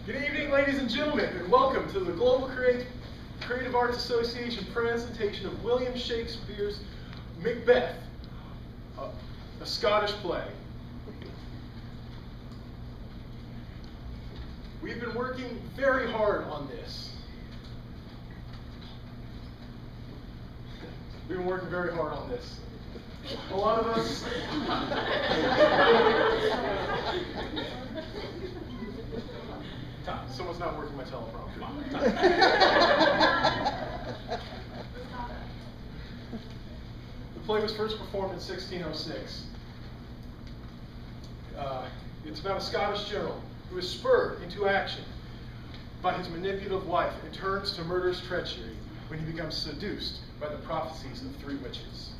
Good evening, ladies and gentlemen, and welcome to the Global Creative Arts Association presentation of William Shakespeare's Macbeth, a Scottish play. We've been working very hard on this. We've been working very hard on this. A lot of us. Someone's not working my teleprompter. The play was first performed in 1606. It's about a Scottish general who is spurred into action by his manipulative wife and turns to murderous treachery when he becomes seduced by the prophecies of three witches.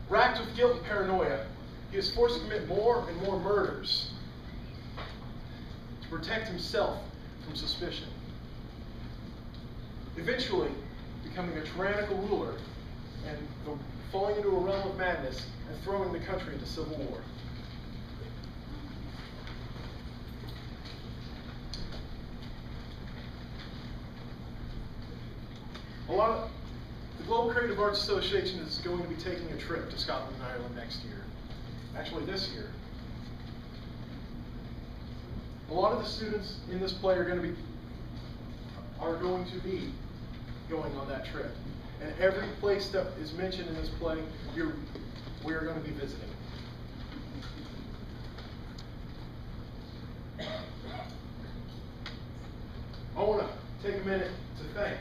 Racked with guilt and paranoia, he is forced to commit more and more murders to protect himself from suspicion, eventually becoming a tyrannical ruler and falling into a realm of madness and throwing the country into civil war. The Global Creative Arts Association is going to be taking a trip to Scotland and Ireland next year. Actually, this year. A lot of the students in this play are going to be going on that trip. And every place that is mentioned in this play, we are going to be visiting. I want to take a minute to thank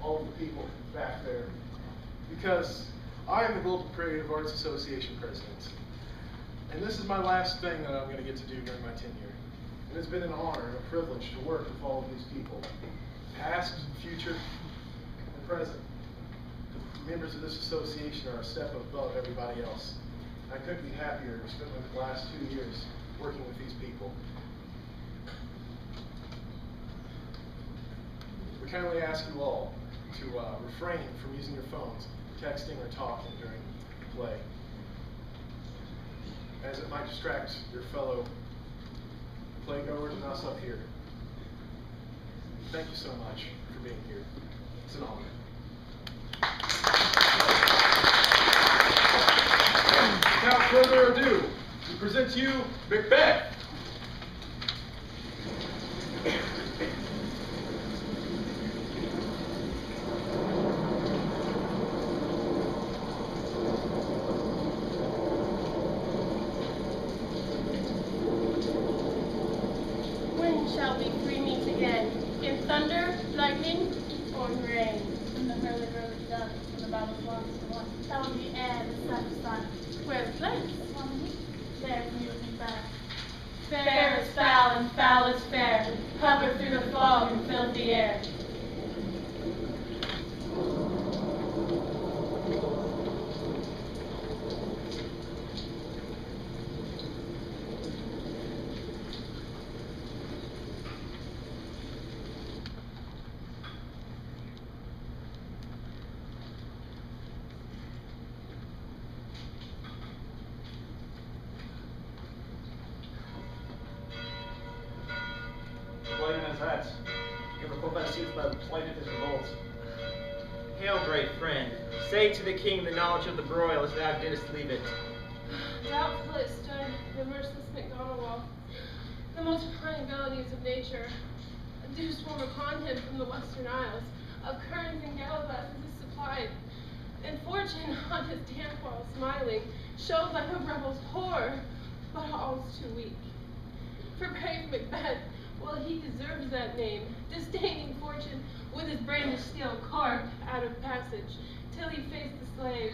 all of the people back there, because I am the Global Creative Arts Association president. And this is my last thing that I'm going to get to do during my tenure. And it's been an honor and a privilege to work with all of these people, past, future, and present. members of this association are a step above everybody else. I couldn't be happier to spend the last 2 years working with these people. We kindly ask you all to refrain from using your phones, texting or talking during play, as it might distract your fellow playgoers and us up here. Thank you so much for being here. It's an honor. Without further ado, we present to you Macbeth. When shall we three meet again? In thunder, lightning, or in rain? When the hurly done, when the battle's lost and won. That will be air, the sun. Where the place? There you will be back. Fair is foul and foul is fair. Hover through the fog and fill the air. Blame in his hats. Give a put by seats by the plight of his revolt. Hail, great friend. Say to the king the knowledge of the broil as thou didst leave it. Doubtfully stood the merciless McGonagall. The multiplying abilities of nature do swarm upon him from the western isles. Of kerns and gallivants is supplied, and fortune on his temporal smiling shows like a rebel's horror, but all's too weak. For brave Macbeth, well, he deserves that name, disdaining fortune with his brandished steel carved out of passage, till he faced the slave,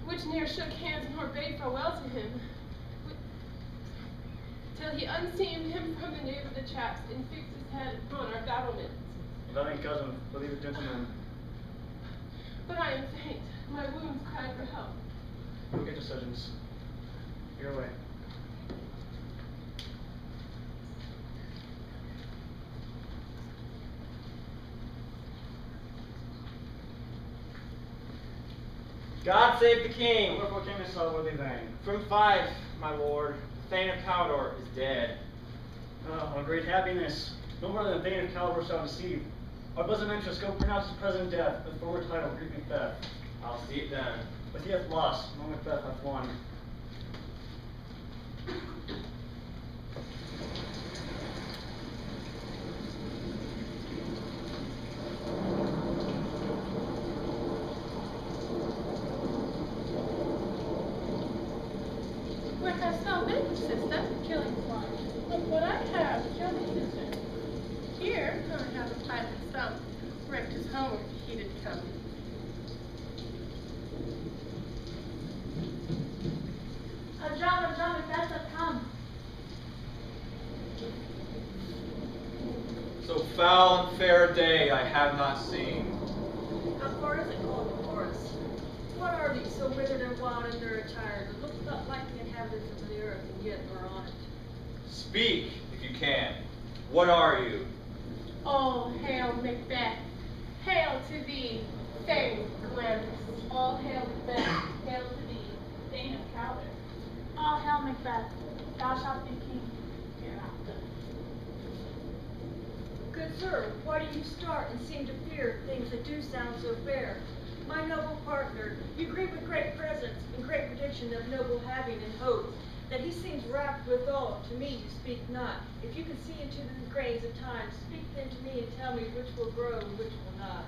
which ne'er shook hands nor bade farewell to him, till he unseamed him from the nave of the chaps and fixed his head upon our battlements. That ain't cousin, believe it, gentlemen. But I am faint, my wounds cry for help. Go get your surgeons. Your way. God save the king! Wherefore came this worthy thing? From Fife, my lord, the Thane of Cawdor is dead. What great happiness! No more than the Thane of Cawdor shall deceive. Our bosom interest go pronounce his present death, with forward title Greek Macbeth. I'll see it done. But he hath lost, no Macbeth hath won. Where hast thou been, sister? Killing flies. Look what I have, kill me, sister. Here I have a pilot stump, wrecked his homeward, he did come. John, Macbeth hath come. So foul and fair a day I have not seen. How far is it called before us? What are these so withered and wild in their attire, that look not like the inhabitants of the earth, and yet are on it? Speak, if you can. What are you? All hail Macbeth, hail to thee, Thane Glamis. All hail Macbeth, hail to thee, Thane of Cawdor. All hail Macbeth, thou shalt be king hereafter. Good sir, why do you start and seem to fear things that do sound so fair? My noble partner, you greet with great presence and great prediction of noble having and hope, that he seems rapt withal. To me you speak not. If you can see into the graves of time, speak then to me and tell me which will grow and which will not.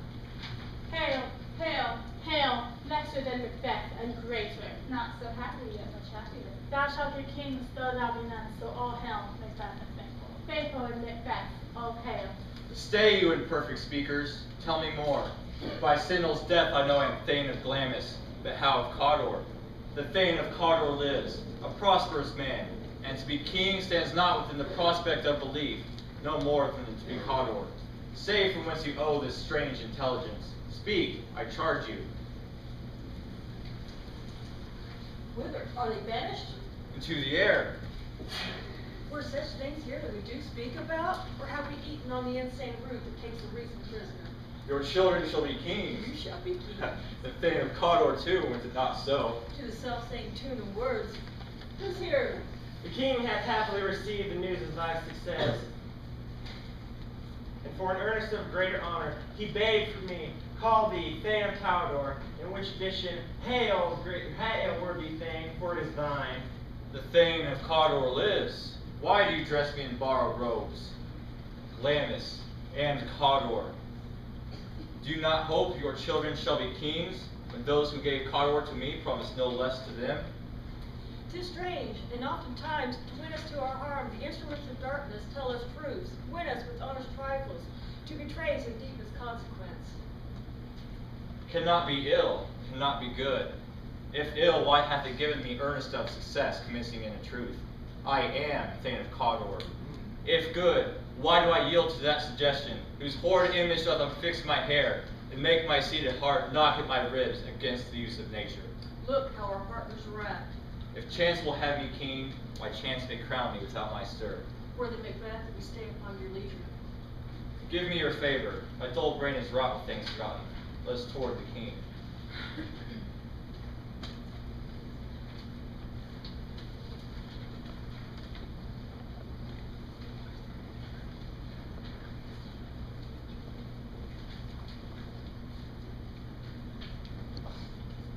Hail, hail, hail, lesser than Macbeth and greater. Not so happy yet, much happier. Thou shalt be king, though thou be none, so all hail Macbeth and faithful. Faithful and Macbeth, all hail. Stay, you imperfect speakers. Tell me more. By Sindel's death I know I am Thane of Glamis, but how of Cawdor? The Thane of Cawdor lives, a prosperous man, and to be king stands not within the prospect of belief, no more than to be Cawdor. Say from whence you owe this strange intelligence. Speak, I charge you. Are they banished? Into the air. Were such things here that we do speak about? Or have we eaten on the insane root that takes a recent prisoner? Your children shall be kings. You shall be king. The Thane of Cawdor too, went it not so. To the self-same tune and words. Who's here? The king hath happily received the news of thy success. And for an earnest of greater honor, he bade for me, call thee Thane of Cawdor, in which addition, hail, worthy Thane, for it is thine. The Thane of Cawdor lives. Why do you dress me in borrowed robes? Glamis and Cawdor. Do you not hope your children shall be kings, when those who gave Cawdor to me promised no less to them? 'Tis strange, and oftentimes, to win us to our harm, the instruments of darkness tell us truths, win us with honest trifles, to betray us in deepest consequence. Cannot be ill, cannot be good. If ill, why hath it given me earnest of success, commencing in a truth? I am Thane of Cawdor. If good, why do I yield to that suggestion, whose horrid image doth unfix my hair, and make my seated heart knock at my ribs against the use of nature? Look how our partners are at. If chance will have me king, why chance may crown me without my stir. Were the Macbeth that we stay upon your leisure. Give me your favor. My dull brain is wrought with things forgotten. Let us toward the king.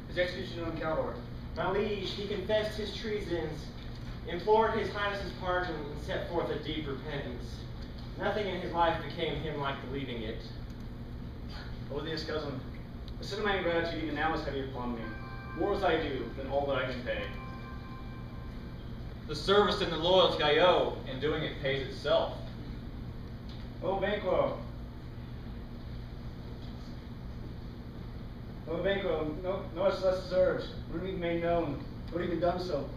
His execution on Cawdor. My liege, he confessed his treasons, implored his highness's pardon, and set forth a deep repentance. Nothing in his life became him like believing it. Odious cousin, the sin of my ingratitude even now is heavy upon me. More was I due than all that I can pay. The service and the loyalty I owe, in doing it pays itself. O Banquo. O Banquo, no less deserved, would be made known, would even done so.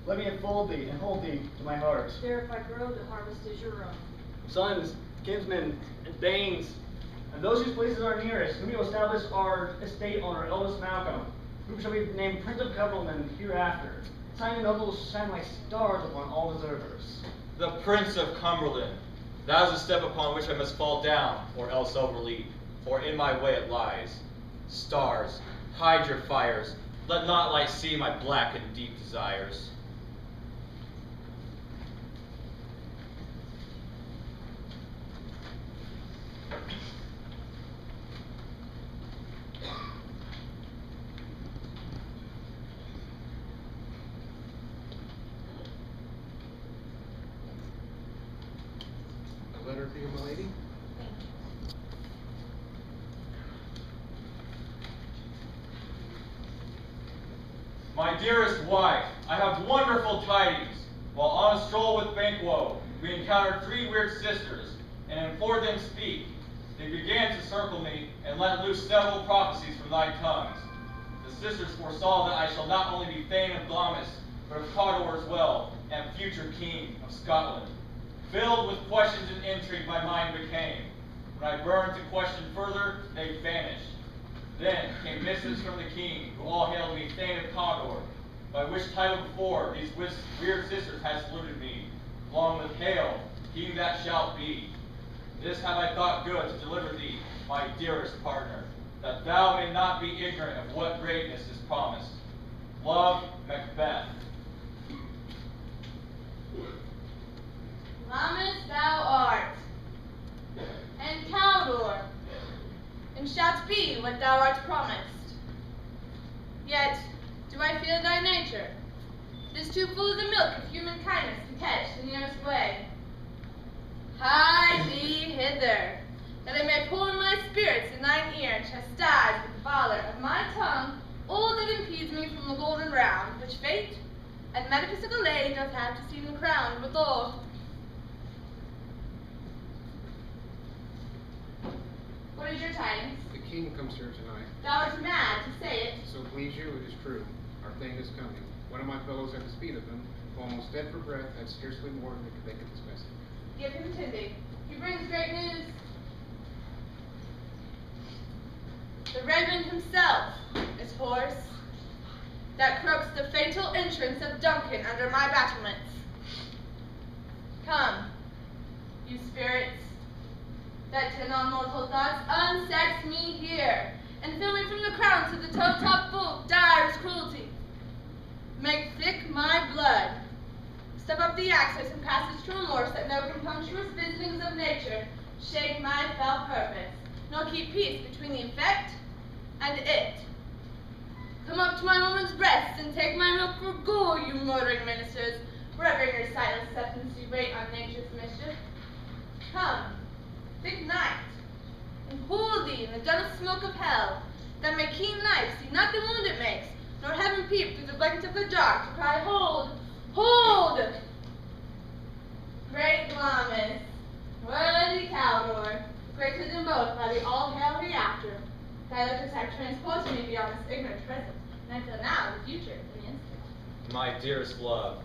Let me enfold thee and hold thee to my heart. There if I grow, the harvest is your own. Sons, kinsmen, and thanes, and those whose places are nearest, whom we will establish our estate on our eldest Malcolm, who shall be named Prince of Cumberland hereafter. Sign nobles shine like stars upon all deservers. The Prince of Cumberland. That is a step upon which I must fall down, or else overleap, for in my way it lies. Stars, hide your fires, let not light see my black and deep desires. A letter for you, my lady. My dearest wife, I have wonderful tidings. While on a stroll with Banquo, we encountered 3 weird sisters, and implored them to speak. They began to circle me, and let loose several prophecies from thy tongues. The sisters foresaw that I shall not only be Thane of Glamis, but of Cawdor as well, and future King of Scotland. Filled with questions and intrigue my mind became. When I burned to question further, they vanished. Then came missives from the king, who all hailed me Thane of Cawdor, by which title before these weird sisters had saluted me, along with Hail, King that shalt be. This have I thought good to deliver thee, my dearest partner, that thou may not be ignorant of what greatness is promised. Love, Macbeth. Glamis thou art, and Cawdor, and shalt be what thou art promised. Yet do I feel thy nature. 'Tis too full of the milk of human kindness to catch the nearest way. Hie thee hither, that I may pour my spirits in thine ear and chastise with the valor of my tongue all that impedes me from the golden round, which fate and metaphysical aid doth have to see me crowned withal. What is your tidings? The king comes here tonight. Thou art mad to say it. So please you, it is true. Our thing is coming. One of my fellows at the speed of him, almost dead for breath, had scarcely more than they could dismiss him. Give him to thee. He brings great news. The Raven himself is hoarse. that croaks the fatal entrance of Duncan under my battlements. Come, you spirits, that tend on mortal thoughts, unsex me here, and fill me from the crown to the toe-top full of direst cruelty. Make thick my blood. Step up the access and passage to remorse that no compunctious visitings of nature shake my fell purpose, nor keep peace between the effect and it. Come up to my woman's breasts and take my milk for ghoul, you murdering ministers, wherever in your silent acceptance you wait on nature's mischief. Come, thick night, and pour thee in the dun of smoke of hell, that my keen knife see not the wound it makes, nor heaven peep through the blanket of the dark to cry, hold, hold! Great Glamis, worthy Caldor, greater than both by the all-hail hereafter, thy letters have transported me beyond this ignorant present, and until now the future in the instant. My dearest love,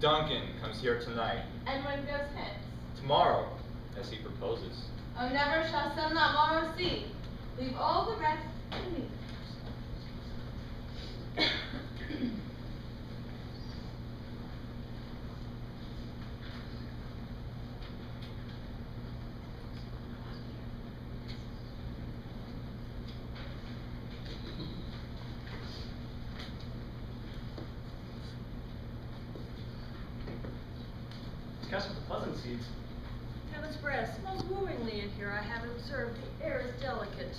Duncan comes here tonight. And when goes hence? Tomorrow, as he proposes. Oh, never shall some that morrow see. Leave all the rest to me. Discuss with the pleasant seats. Heaven's breast, most wooingly in here I have observed the air is delicate.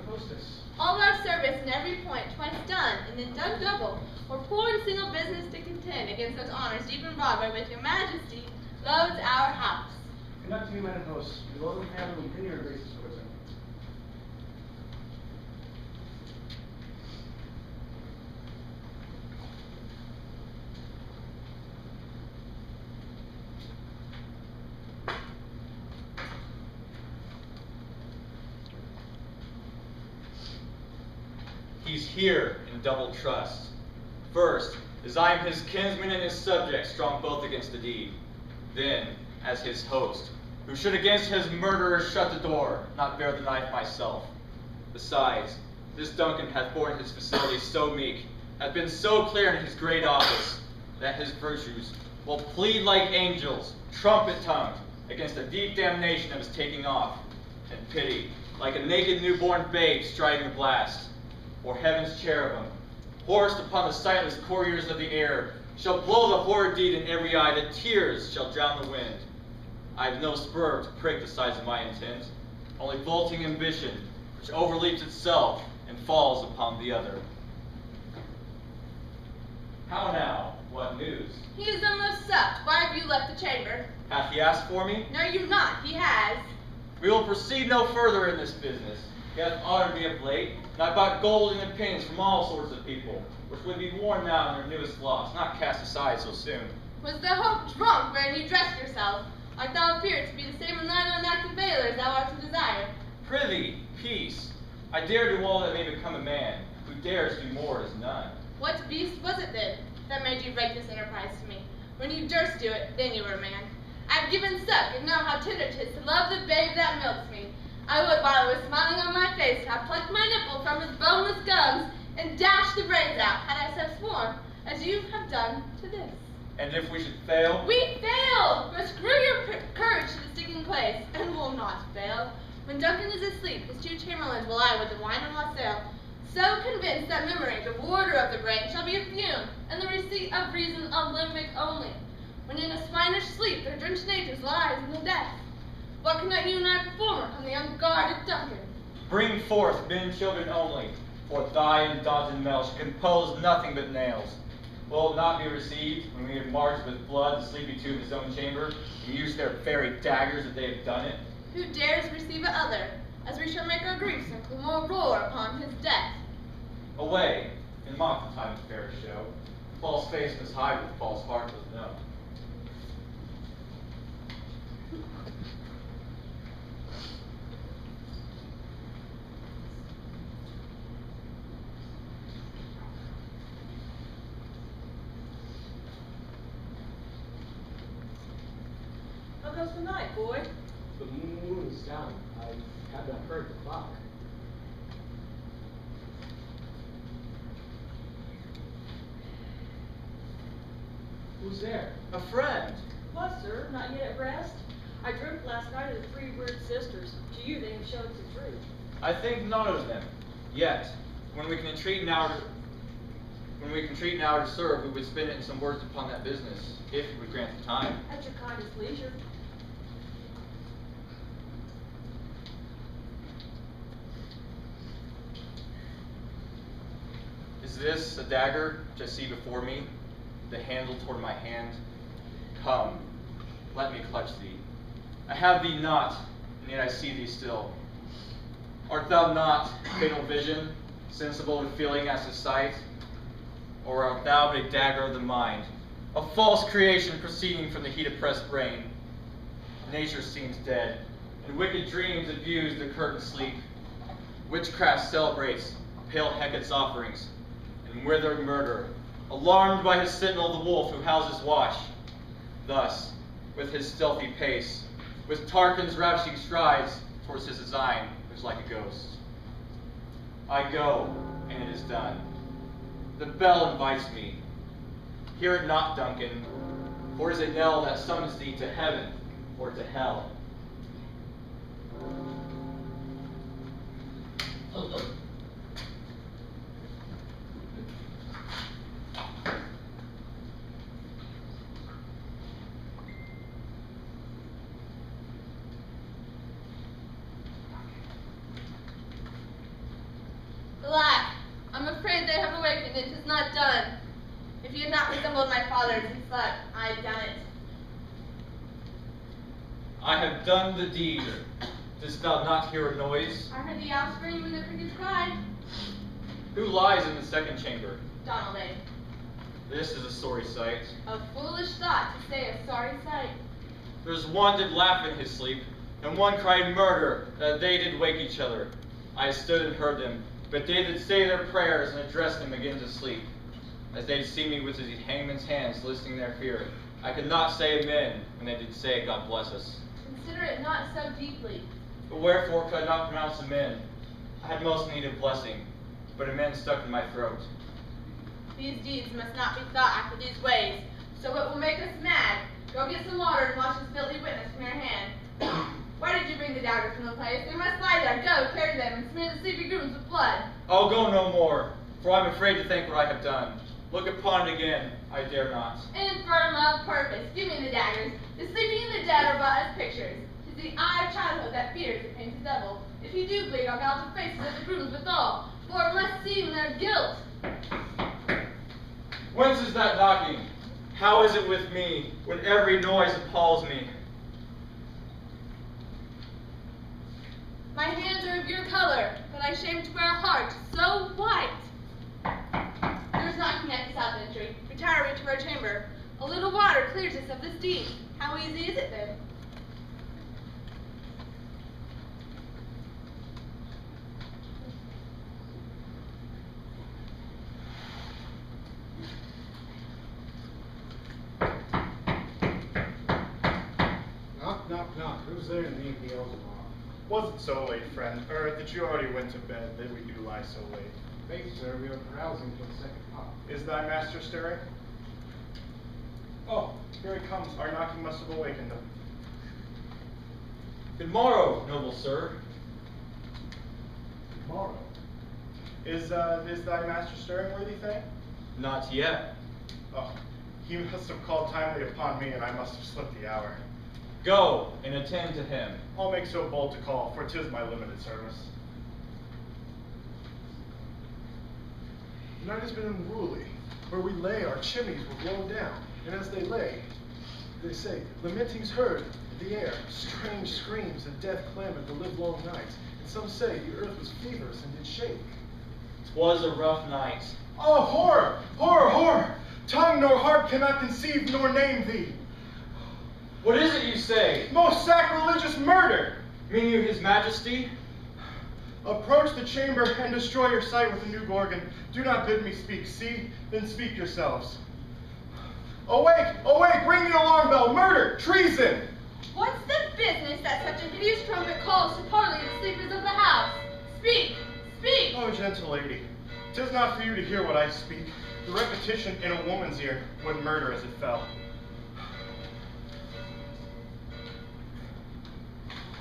Hostess. All our service in every point twice done, and then done double, or poor and single business to contend against those honors deep and broad wherewith your majesty loads our house. Conduct me, mine host. We welcome family in your graces towards him. He's here in double trust. First, as I am his kinsman and his subject, strong both against the deed. Then, as his host, who should against his murderers shut the door, not bear the knife myself. Besides, this Duncan hath borne his facilities so meek, hath been so clear in his great office, that his virtues will plead like angels, trumpet-tongued, against the deep damnation of his taking off, and pity, like a naked newborn babe striding the blast. Or heaven's cherubim, horsed upon the sightless couriers of the air, shall blow the horrid deed in every eye, that tears shall drown the wind. I have no spur to prick the sides of my intent, only vaulting ambition, which overleaps itself and falls upon the other. How now? What news? He is almost supped. Why have you left the chamber? Hath he asked for me? No, you not. He has. We will proceed no further in this business. He hath honored me of late, and I bought gold and pins from all sorts of people, which would be worn now in their newest loss, not cast aside so soon. Was the hope drunk wherein you dressed yourself? Art thou appeared to be the same in thine own active valor as thou art to desire? Prithee, peace. I dare do all that may become a man, who dares do more is none. What beast was it then that made you break this enterprise to me? When you durst do it, then you were a man. I've given suck, and know how tender 'tis to love the babe that milks me. I would, while it was smiling on my face, have plucked my nipple from his boneless gums and dashed the brains out, had I so sworn, as you have done to this. And if we should fail? We fail! But screw your courage to the sticking place, and will not fail. When Duncan is asleep, his two chamberlains will lie with the wine and wassail, so convinced that memory, the warder of the brain, shall be a fume, and the receipt of reason a limbic only. When in a swinish sleep their drenched natures lies in the death. What cannot you and I perform upon the unguarded Duncan? Bring forth men children only, for thy undaunted male should compose nothing but nails. Will it not be received when we have marched with blood the sleepy to his own chamber, and use their fairy daggers that they have done it? Who dares receive a other, as we shall make our griefs and clamor roar upon his death? Away, and mock the time of fair show. False face must hide what false heart does know. How goes the night, boy? The moon is down. I have not heard the clock. Who's there? A friend. What, sir? Not yet at rest? I dreamt last night of the three weird sisters. To you they have shown the truth. I think not of them. Yet, when we can entreat now to serve, we would spend it in some words upon that business, if you would grant the time. At your kindest leisure. Is this a dagger which I see before me, the handle toward my hand? Come, let me clutch thee. I have thee not, and yet I see thee still. Art thou not fatal vision, sensible and feeling as to sight? Or art thou but a dagger of the mind, a false creation proceeding from the heat-oppressed brain? Nature seems dead, and wicked dreams abuse the curtained sleep. Witchcraft celebrates pale Hecate's offerings, and withered murder, alarmed by his sentinel the wolf who houses watch. Thus, with his stealthy pace, with Tarquin's ravishing strides towards his design, who's like a ghost. I go, and it is done. The bell invites me. Hear it not, Duncan, for it is a knell that summons thee to heaven or to hell. Alack, I'm afraid they have awakened, and 'tis not done. If you had not resembled my father as he slept, I had done it. I have done the deed. Didst thou not hear a noise? I heard the owl scream and the crickets cried. Who lies in the second chamber? Donald A. This is a sorry sight. A foolish thought to say a sorry sight. There's one did laugh in his sleep, and one cried murder, that they did wake each other. I stood and heard them, but they did say their prayers and address them again to sleep. As they see me with his hangman's hands listening their fear, I could not say amen when they did say God bless us. Consider it not so deeply. But wherefore could I not pronounce amen? I had most need of blessing, but amen stuck in my throat. These deeds must not be thought after these ways. So it will make us mad. Go get some water and wash this filthy witness from your hand. Why did you bring the dagger from the place? They must lie there. Go, carry them, and smear the sleepy grooms with blood. I'll go no more, for I'm afraid to think what I have done. Look upon it again, I dare not. Infirm of purpose, give me the daggers. The sleeping and the dead are but as pictures. 'Tis the eye of childhood that fears and paints the devil. If you do bleed, I'll gouge the faces of the grooms withal, for it must seem their guilt. Whence is that knocking? How is it with me, when every noise appalls me? My hands are of your color, but I shame to wear a heart so white. There is knocking at the south entry. Retire we to our chamber. A little water clears us of this deed. How easy is it then? Knock, knock, knock. Who's there in the Beelzebub? Was it so late, friend? Or that you already went to bed, that we do lie so late? Faith, sir, we are carousing till the second pop. Is thy master stirring? Oh, here he comes. Our knocking must have awakened him. Good morrow, noble sir. Tomorrow. Is thy master stirring, worthy thing? Not yet. Oh, he must have called timely upon me, and I must have slipped the hour. Go and attend to him. I'll make so bold to call, for 'tis my limited service. The night has been unruly. Where we lay, our chimneys were blown down, and as they lay, they say, lamentings heard in the air, strange screams and death clamored the livelong night. And some say the earth was feverish and did shake. 'Twas a rough night. Oh, horror! Horror! Horror! Tongue nor heart cannot conceive nor name thee. What is it you say? Most sacrilegious murder! Mean you his majesty? Approach the chamber and destroy your sight with a new gorgon. Do not bid me speak. See, then speak yourselves. Awake! Awake! Ring the alarm bell! Murder! Treason! What's the business that such a hideous trumpet calls to parley the sleepers of the house? Speak! Speak! Oh, gentle lady, 'tis not for you to hear what I speak. The repetition in a woman's ear would murder as it fell.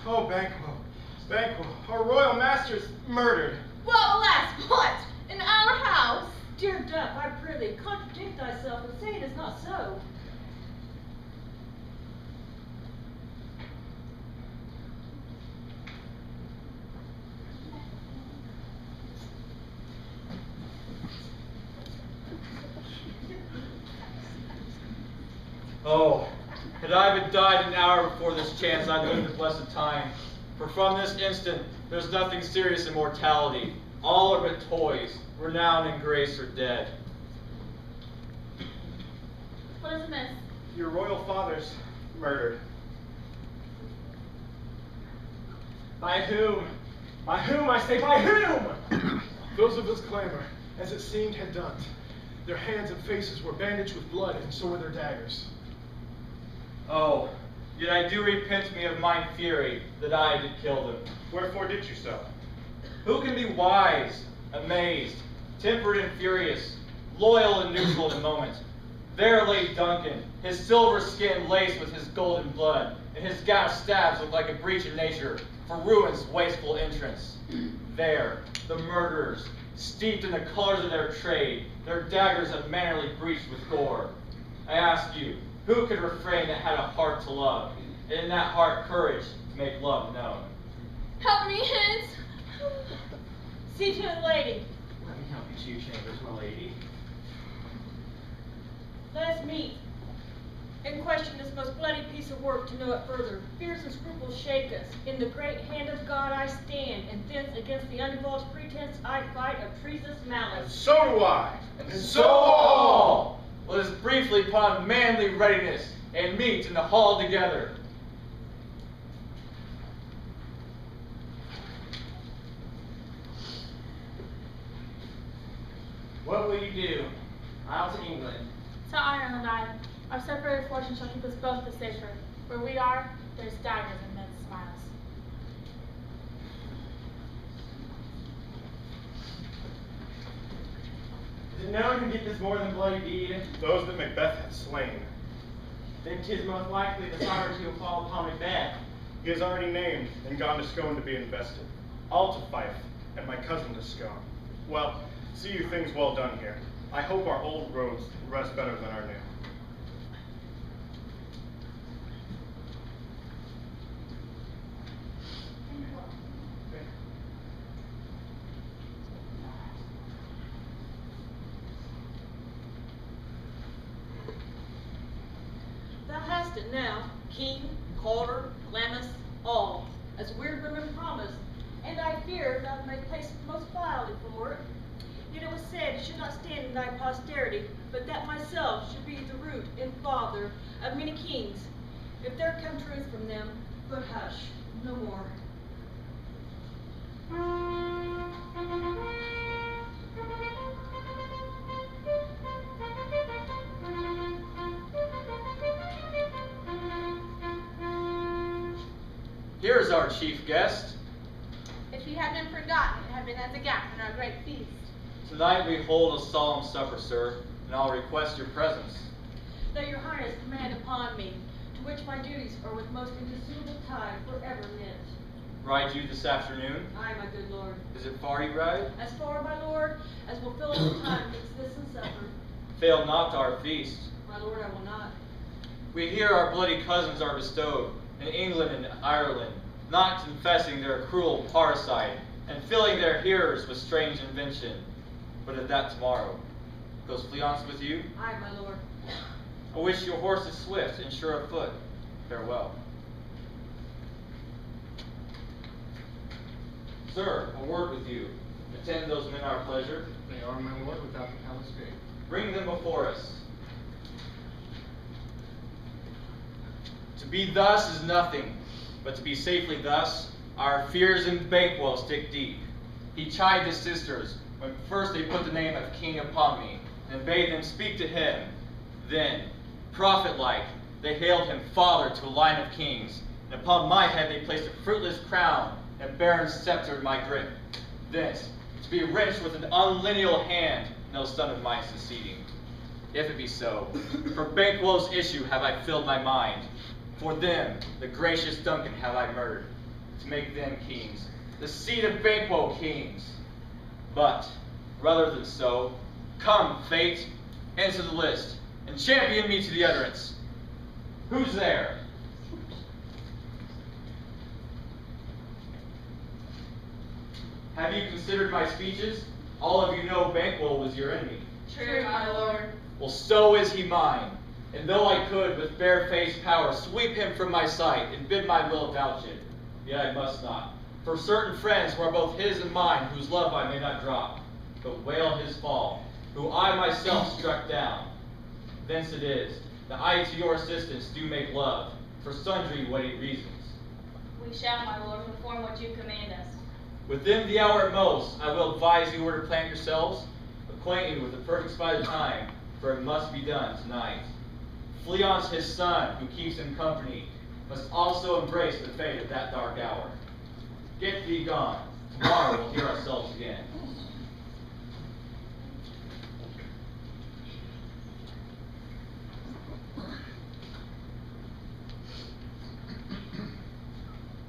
Oh, Banquo, Banquo, our royal master's murdered. Well, alas, what? In our house? Dear Duck, I prithee, contradict thyself and say it is not so. Oh, had I but died an hour before this chance, I'd live the blessed time. For from this instant, there's nothing serious in mortality. All are but toys. Renown and grace are dead. What is amiss? Your royal father's murdered. By whom? By whom, I say, by whom? Those of us clamor, as it seemed, had done. Their hands and faces were bandaged with blood, and so were their daggers. Oh, yet I do repent me of mine fury that I did kill them. Wherefore did you so? Who can be wise, amazed, tempered and furious, loyal and neutral in a moment? There lay Duncan, his silver skin laced with his golden blood, and his gashed stabs looked like a breach in nature for ruin's wasteful entrance. There, the murderers, steeped in the colors of their trade, their daggers unmannerly breached with gore. I ask you, who could refrain that had a heart to love, and in that heart courage to make love known? Help me, Hans. See to it, lady. Let me help you, Chief Chambers, my lady. Let us meet and question this most bloody piece of work to know it further. Fears and scruples shake us. In the great hand of God I stand, and thence against the undivulged pretense I fight of treasonous And malice. so do I. And so all! Let us briefly upon manly readiness and meet in the hall together. What will you do? I'll to England. To Ireland, our separated fortune shall keep us both the safer. Where we are, there's daggers and men's smiles. Is it known who did this more than bloody deed? Those that Macbeth had slain. Then 'tis most likely the sovereignty will fall upon Macbeth. He is already named and gone to Scone to be invested. All to Fife, and my cousin to Scone. Well, see you things well done here. I hope our old roads rest better than our new. Thou hast it now, King, Calder, Glamis, all, as weird women promised, and I fear thou may place most vilely for it. Yet it was said it should not stand in thy posterity, but that myself should be the root and father of many kings. If there come truth from them, but hush, no more. Here's our chief guest. If you have been forgotten, it had been as a gap in our great feast. Tonight we hold a solemn supper, sir, and I'll request your presence. That your highness command upon me, to which my duties are with most indissoluble tie forever knit. Ride you this afternoon? Aye, my good lord. Is it far you ride? As far, my lord, as will fill us the time fix this and supper. Fail not to our feast. My lord, I will not. We hear our bloody cousins are bestowed in England and Ireland, not confessing their cruel parricide, and filling their hearers with strange invention. But of that tomorrow. Goes Fleance with you? Aye, my lord. I wish your horse is swift and sure of foot. Farewell. Sir, a word with you. Attend those men our pleasure. They are, my lord, without the palace gate. Bring them before us. To be thus is nothing, but to be safely thus, our fears in Banquo stick deep. He chid his sisters when first they put the name of king upon me, and bade them speak to him. Then, prophet-like, they hailed him father to a line of kings, and upon my head they placed a fruitless crown and barren scepter in my grip. Thence, to be wrenched with an unlineal hand, no son of mine succeeding. If it be so, for Banquo's issue have I filled my mind. For them, the gracious Duncan have I murdered, to make them kings, the seed of Banquo kings. But, rather than so, come, fate, answer the list, and champion me to the utterance. Who's there? Have you considered my speeches? All of you know Banquo was your enemy. True, my lord. Well, so is he mine. And though I could, with barefaced power, sweep him from my sight and bid my will vouch it, yet I must not. For certain friends who are both his and mine, whose love I may not drop, but wail his fall, who I myself struck down. Thence it is, that I to your assistance do make love, for sundry weighty reasons. We shall, my lord, perform what you command us. Within the hour at most, I will advise you where to plant yourselves, acquainted with the perfect spot of time, for it must be done tonight. Fleon's his son, who keeps him company, must also embrace the fate of that dark hour. Get thee gone. Tomorrow we'll hear ourselves again.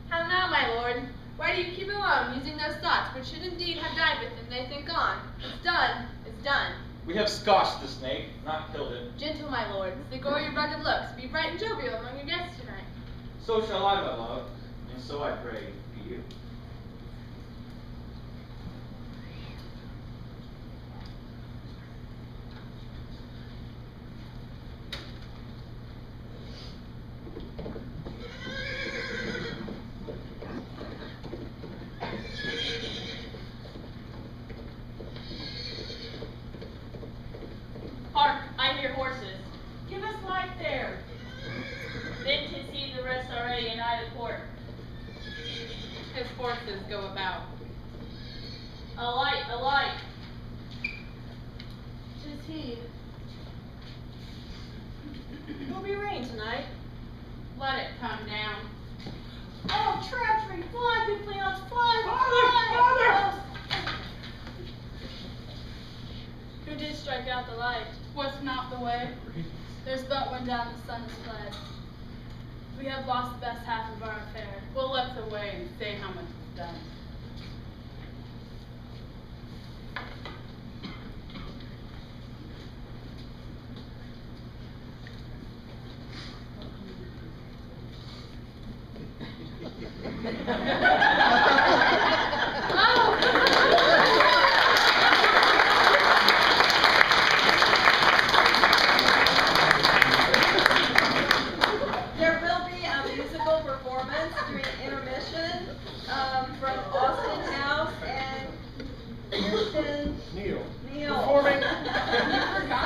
How now, my lord? Why do you keep alone, using those thoughts which should indeed have died with them they think on? It's done, it's done. We have scotched the snake, not killed it. Gentle, my lord, the gore your rugged looks, be bright and jovial among your guests tonight. So shall I, my love, and so I pray be you. Hark, I hear horses. Give us light there. Then to see the rest already in eye the port. His forces go about. A light, a light. 'Tis he. Will be rain tonight. Let it come down. Oh, treachery! Fly, good Leons, fly! Father! Who did strike out the light? Was not the way. There's but one down, the sun has fled. We have lost the best half of our affair. We'll let the way and say how much is done. There will be a musical performance during intermission from Austin House and Kirsten Neil. Neil. Performing.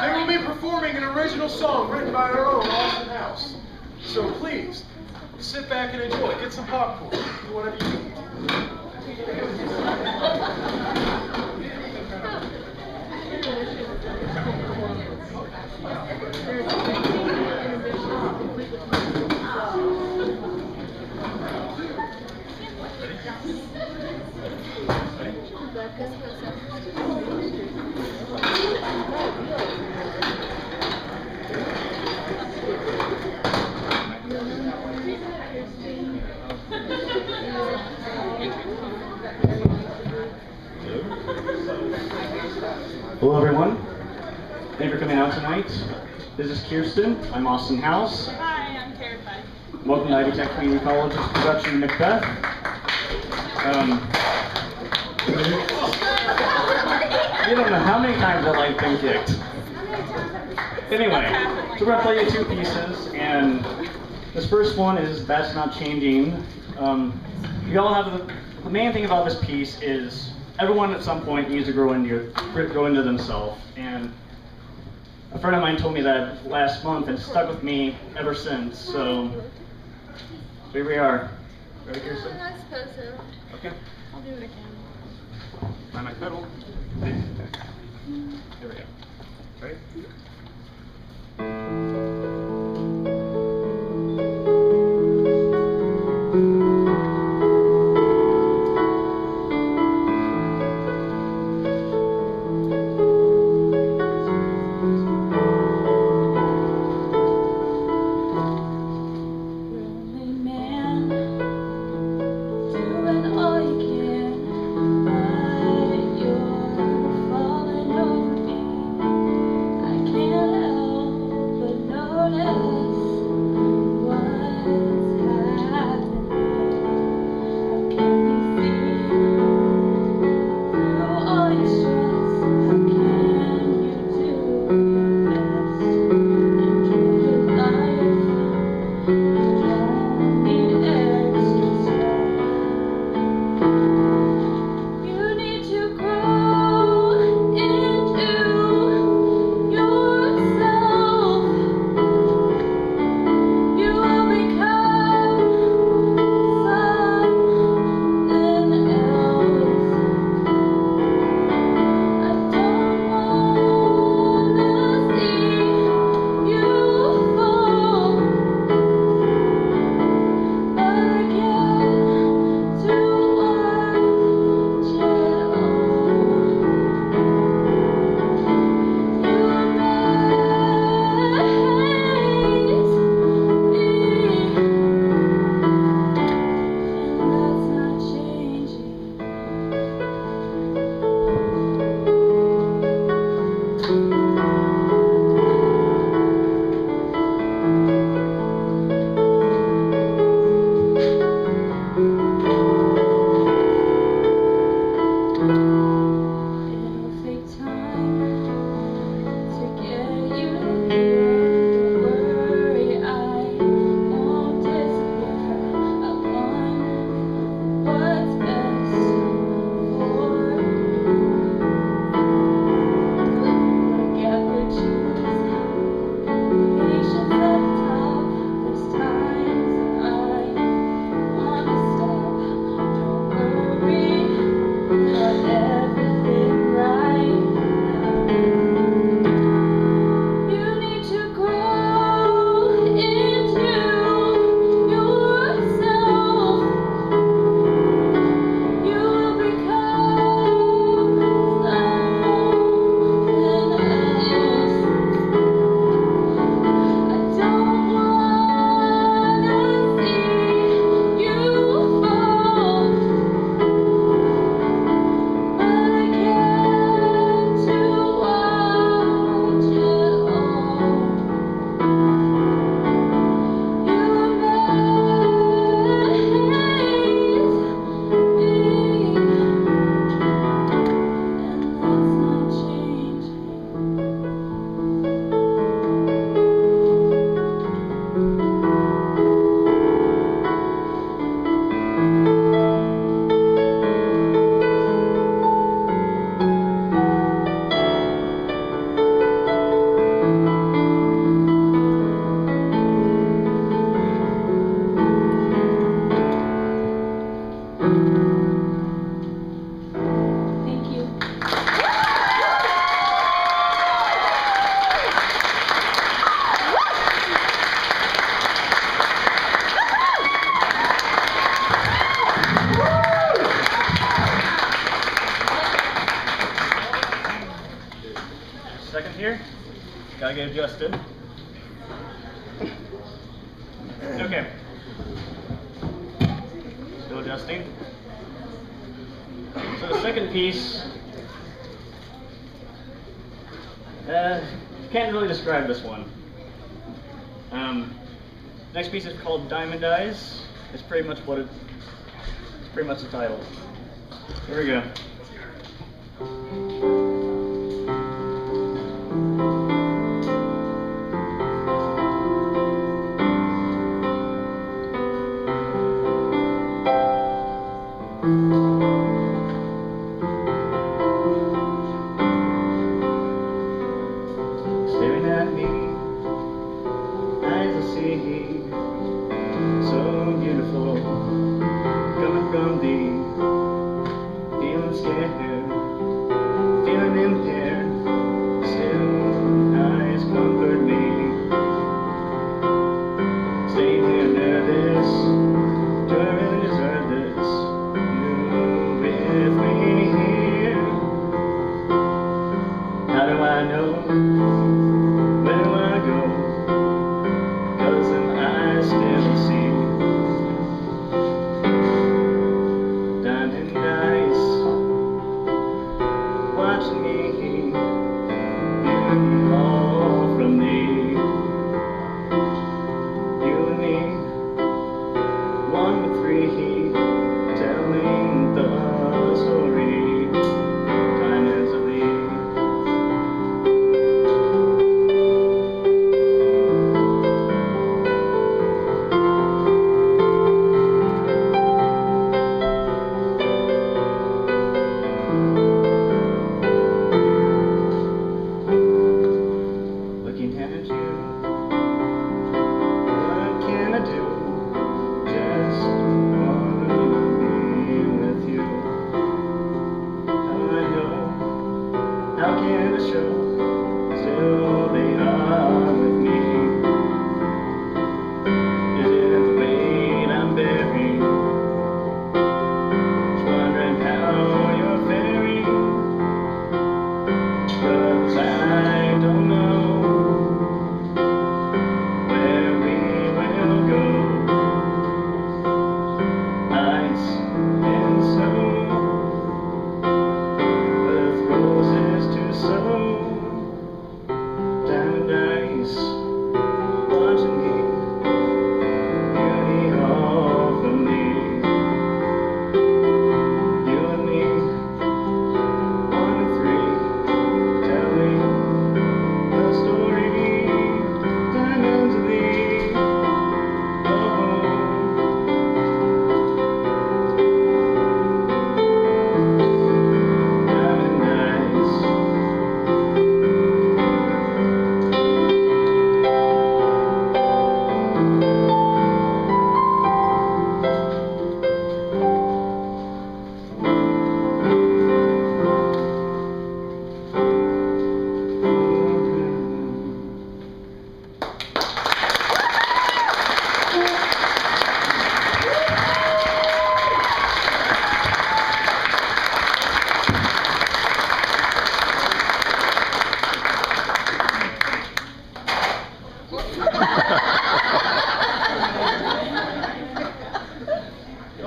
They will be performing an original song written by our own Austin House. So please, sit back and enjoy. Get some popcorn. Do whatever you need. Hello, everyone. Thank you for coming out tonight. This is Kirsten. I'm Austin House. Hi, I'm terrified. Welcome to Ivy Tech Community College's production of Macbeth. You don't know how many times that light's been kicked. Anyway, so we're going to play you two pieces, and this first one is That's Not Changing. You all have the main thing about this piece is everyone at some point needs to grow into themselves, and a friend of mine told me that last month and it's stuck with me ever since. So here we are. Ready, Kirsten? I suppose so. Okay. I'll do what I can. Find my pedal. There we go. Ready? second here. Gotta get adjusted. Okay. Still adjusting. So the second piece, can't really describe this one. Next piece is called Diamond Eyes. It's pretty much the title. Here we go. Staring at me, eyes I see, so beautiful, coming from thee, feeling scared, feeling impaired, still eyes comfort me, staying here nervous, do I really deserve this, you with me here, how do I know? Where do I go? 'Cause them eyes still see diamond eyes watching me, viewing all from thee. You and me, one with three, telling the story. Diamonds of thee. Looking at you, what can I do? Just wanna be with you. How do I know? How can I show? Still they are with me. Is it the weight I'm bearing? Just wondering how you're faring. 'Cause I don't know where we will go. Ice and snow, with roses to sow. Diamond eyes watching me, beauty all from me. You and me, one and three, telling the story. Diamonds of thee. Oh, diamond eyes.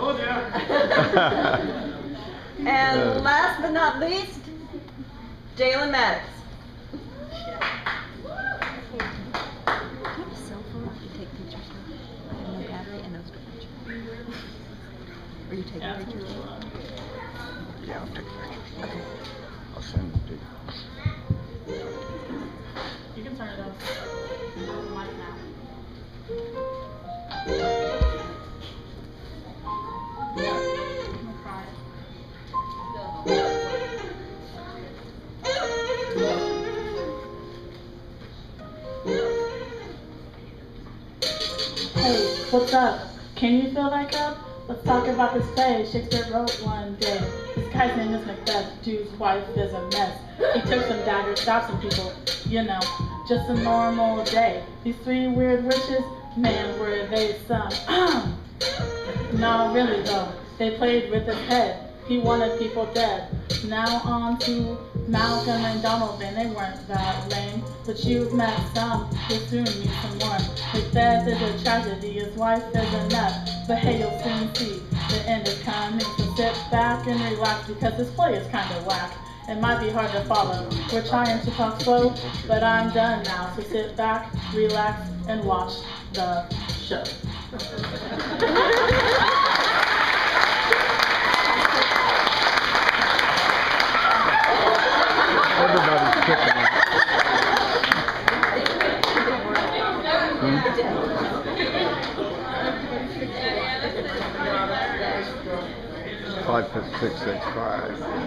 Oh, yeah. And last but not least, Jalen Maddox. Cell phone to take pictures of. I have no battery and no storage. Are you taking pictures? Yeah, I'll take pictures. Okay. I'll send them to you. You can turn it off. Light now. Hey, what's up? Can you fill that cup? Let's talk about this play Shakespeare wrote one day. This guy's name is Macbeth. Dude's wife is a mess. He took some daggers, stabbed some people. You know, just a normal day. These three weird witches, man, were they some? No, really though. They played with his head. He wanted people dead. Now on to Malcolm and Donovan. They weren't that lame, but you've met some. You'll soon meet some more. Macbeth is a tragedy. His wife is a nut. But hey, you'll soon see the end is coming. So sit back and relax because this play is kind of whack. It might be hard to follow. We're trying to talk slow, but I'm done now. So sit back, relax, and watch the show. Everybody's kicking it. 5, 6, 6, 5.